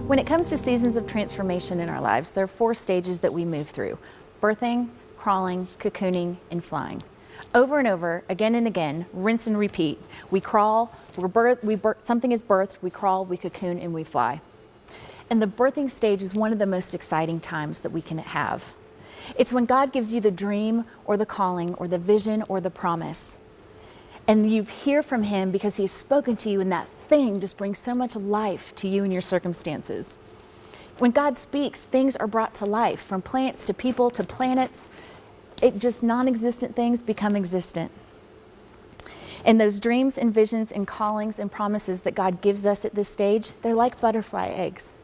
When it comes to seasons of transformation in our lives, there are 4 stages that we move through: birthing, crawling, cocooning, and flying. Over and over, again and again, rinse and repeat. We crawl, something is birthed, we crawl, we cocoon, and we fly. And the birthing stage is one of the most exciting times that we can have. It's when God gives you the dream or the calling or the vision or the promise. And you hear from him because he's spoken to you, and that thing just brings so much life to you and your circumstances. When God speaks, things are brought to life, from plants to people to planets. Just non-existent things become existent. And those dreams and visions and callings and promises that God gives us at this stage, they're like butterfly eggs.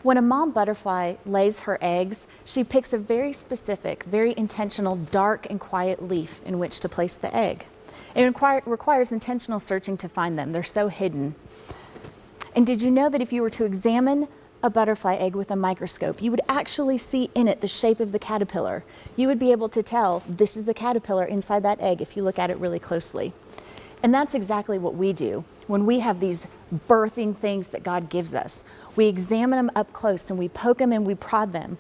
When a mom butterfly lays her eggs, she picks a very specific, very intentional, dark and quiet leaf in which to place the egg. It requires intentional searching to find them. They're so hidden. And did you know that if you were to examine a butterfly egg with a microscope, you would actually see in it the shape of the caterpillar? You would be able to tell this is a caterpillar inside that egg if you look at it really closely. And that's exactly what we do when we have these birthing things that God gives us. We examine them up close and we poke them and we prod them.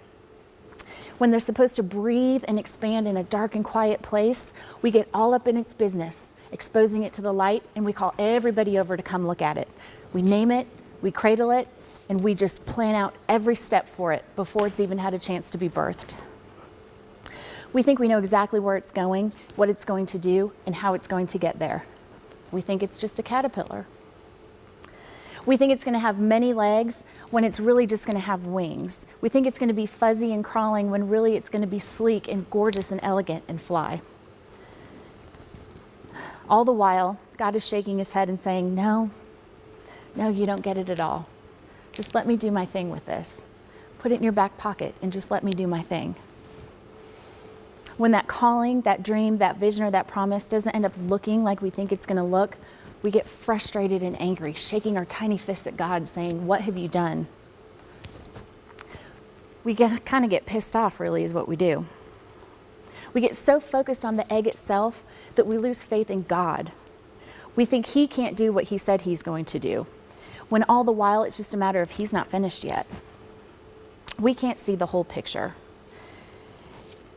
When they're supposed to breathe and expand in a dark and quiet place, we get all up in its business, exposing it to the light, and we call everybody over to come look at it. We name it, we cradle it, and we just plan out every step for it before it's even had a chance to be birthed. We think we know exactly where it's going, what it's going to do, and how it's going to get there. We think it's just a caterpillar. We think it's going to have many legs when it's really just going to have wings. We think it's going to be fuzzy and crawling when really it's going to be sleek and gorgeous and elegant and fly. All the while, God is shaking his head and saying, no, you don't get it at all. Just let me do my thing with this. Put it in your back pocket and just let me do my thing. When that calling, that dream, that vision, or that promise doesn't end up looking like we think it's going to look, we get frustrated and angry, shaking our tiny fists at God, saying, what have you done? We kind of get pissed off, really, is what we do. We get so focused on the egg itself that we lose faith in God. We think he can't do what he said he's going to do, when all the while it's just a matter of he's not finished yet. We can't see the whole picture.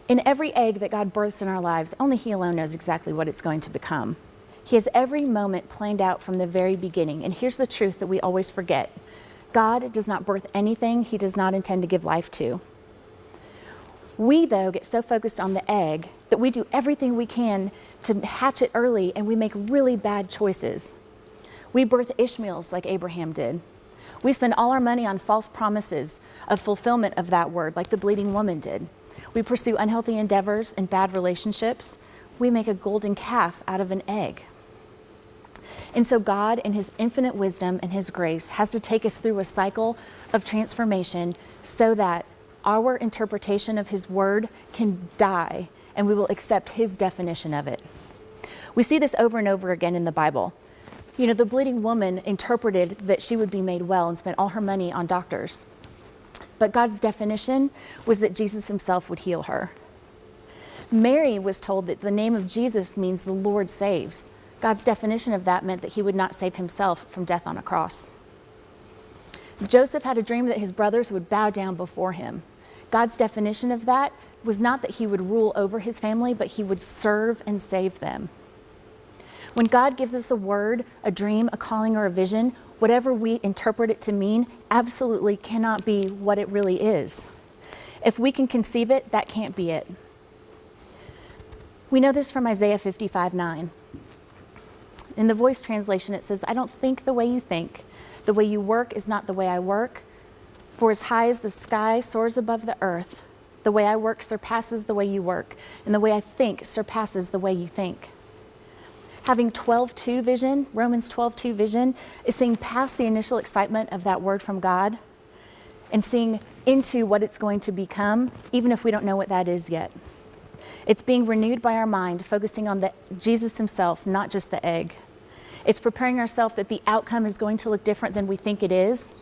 In every egg that God births in our lives, only he alone knows exactly what it's going to become. He has every moment planned out from the very beginning. And here's the truth that we always forget. God does not birth anything he does not intend to give life to. We, though, get so focused on the egg that we do everything we can to hatch it early, and we make really bad choices. We birth Ishmaels like Abraham did. We spend all our money on false promises of fulfillment of that word, like the bleeding woman did. We pursue unhealthy endeavors and bad relationships. We make a golden calf out of an egg. And so God, in his infinite wisdom and his grace, has to take us through a cycle of transformation so that our interpretation of his word can die and we will accept his definition of it. We see this over and over again in the Bible. You know, the bleeding woman interpreted that she would be made well and spent all her money on doctors. But God's definition was that Jesus himself would heal her. Mary was told that the name of Jesus means the Lord saves. God's definition of that meant that he would not save himself from death on a cross. Joseph had a dream that his brothers would bow down before him. God's definition of that was not that he would rule over his family, but he would serve and save them. When God gives us a word, a dream, a calling, or a vision, whatever we interpret it to mean absolutely cannot be what it really is. If we can conceive it, that can't be it. We know this from Isaiah 55:9. In the Voice translation, it says, I don't think the way you think. The way you work is not the way I work. For as high as the sky soars above the earth, the way I work surpasses the way you work, and the way I think surpasses the way you think. Having 12:2 vision, Romans 12:2 vision, is seeing past the initial excitement of that word from God and seeing into what it's going to become, even if we don't know what that is yet. It's being renewed by our mind, focusing on Jesus himself, not just the egg. It's preparing ourselves that the outcome is going to look different than we think it is.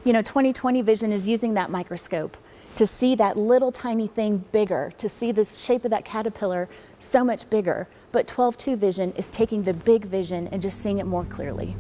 You know, 2020 vision is using that microscope to see that little tiny thing bigger, to see the shape of that caterpillar so much bigger. But 12:2 vision is taking the big vision and just seeing it more clearly.